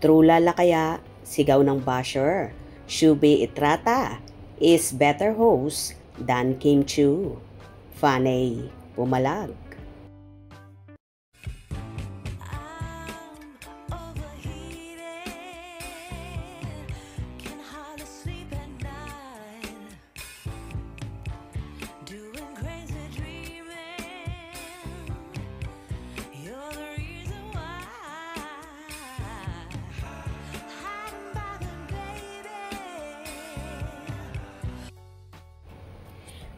Trulala kaya, sigaw ng basher. Shubi Itrata is better host than Kim Chiu. Fanay, pumalag.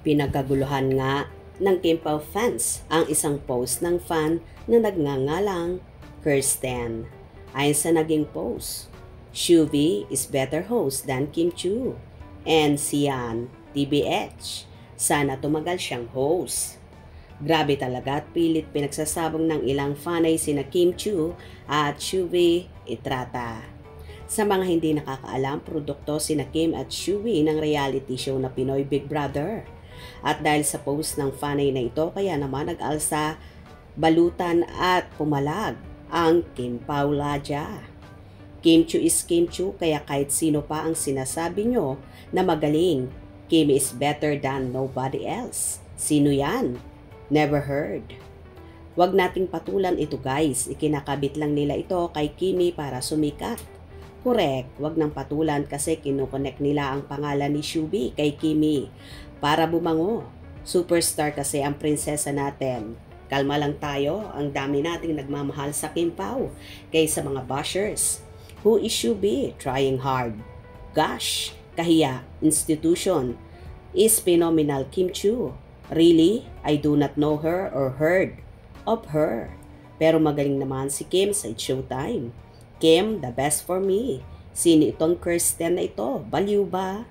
Pinagkaguluhan nga ng Kim Pao fans ang isang post ng fan na nagngangalang Kirsten. Ayon sa naging post, Shubi is better host than Kim Chiu and Sian TBH. Sana tumagal siyang host. Grabe talaga at pilit pinagsasabong ng ilang fanay sina Kim Chiu at Shubi Itrata. Sa mga hindi nakakaalam, produkto sina Kim at Shubi ng reality show na Pinoy Big Brother. At dahil sa post ng fanay na ito, kaya naman nag-alsa, balutan at pumalag ang Kim Pao Ladya. Kim Chiu is Kim Chiu, kaya kahit sino pa ang sinasabi nyo na magaling, Kim is better than nobody else. Sino yan? Never heard. Wag nating patulan ito guys, ikinakabit lang nila ito kay Kimi para sumikat. Correct, wag nang patulan kasi kinukonek nila ang pangalan ni Shubi kay Kimi para bumango. Superstar kasi ang prinsesa natin. Kalma lang tayo, ang dami nating nagmamahal sa Kim Pao kaysa mga bashers. Who is Shubi? Trying hard. Gosh, kahiya, institution. Is phenomenal Kim Chiu. Really? I do not know her or heard of her. Pero magaling naman si Kim sa It's Showtime. Kim, the best for me. Sino itong Kirsten na ito? Baliw ba?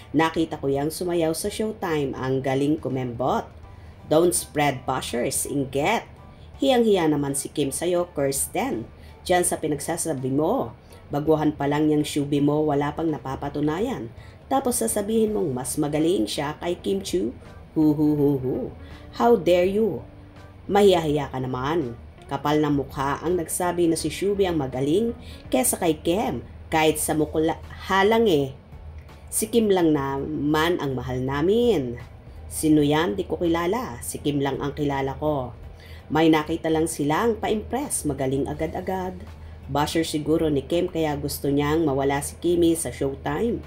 Nakita ko yang sumayaw sa Showtime, ang galing kumembot. Don't spread bashers, inget. Hiyang-hiya naman si Kim sa'yo, Kirsten. Diyan sa pinagsasabi mo, baguhan pa lang yung Shubi mo, wala pang napapatunayan. Tapos sasabihin mong mas magaling siya kay Kim Chiu. Hu. How dare you? Mahiya-hiya ka naman. Kapal ng mukha ang nagsabi na si Shubi ang magaling kesa kay Kim, kahit sa mukha halang eh. Si Kim lang naman ang mahal namin. Sino yan? Di ko kilala. Si Kim lang ang kilala ko. May nakita lang silang pa-impress, magaling agad-agad. Basher siguro ni Kim kaya gusto niyang mawala si Kimi sa Showtime.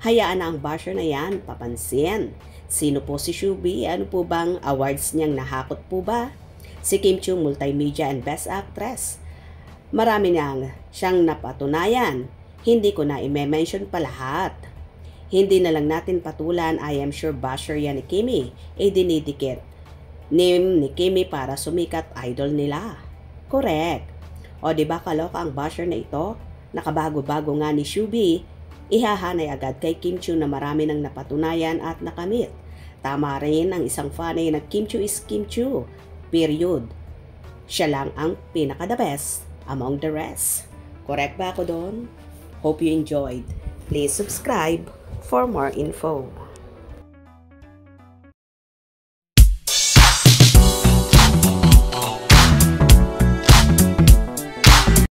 Hayaan na ang basher na yan, papansin. Sino po si Shubi? Ano po bang awards niyang nahakot po ba? Si Kim Chiu, Multimedia and Best Actress. Marami niyang siyang napatunayan. Hindi ko na i-mention pa lahat. Hindi na lang natin patulan, I am sure basher yan ni Kimi. Dinidikit ni Kimi para sumikat, idol nila. Correct. O diba kaloka ang basher na ito? Nakabago-bago nga ni Shubi. Ihahanay agad kay Kim Chiu na marami nang napatunayan at nakamit. Tama rin ang isang fanay na Kim Chiu is Kim Chiu. Period. Siya lang ang pinaka-the best among the rest. Correct ba ako doon? Hope you enjoyed. Please subscribe for more info.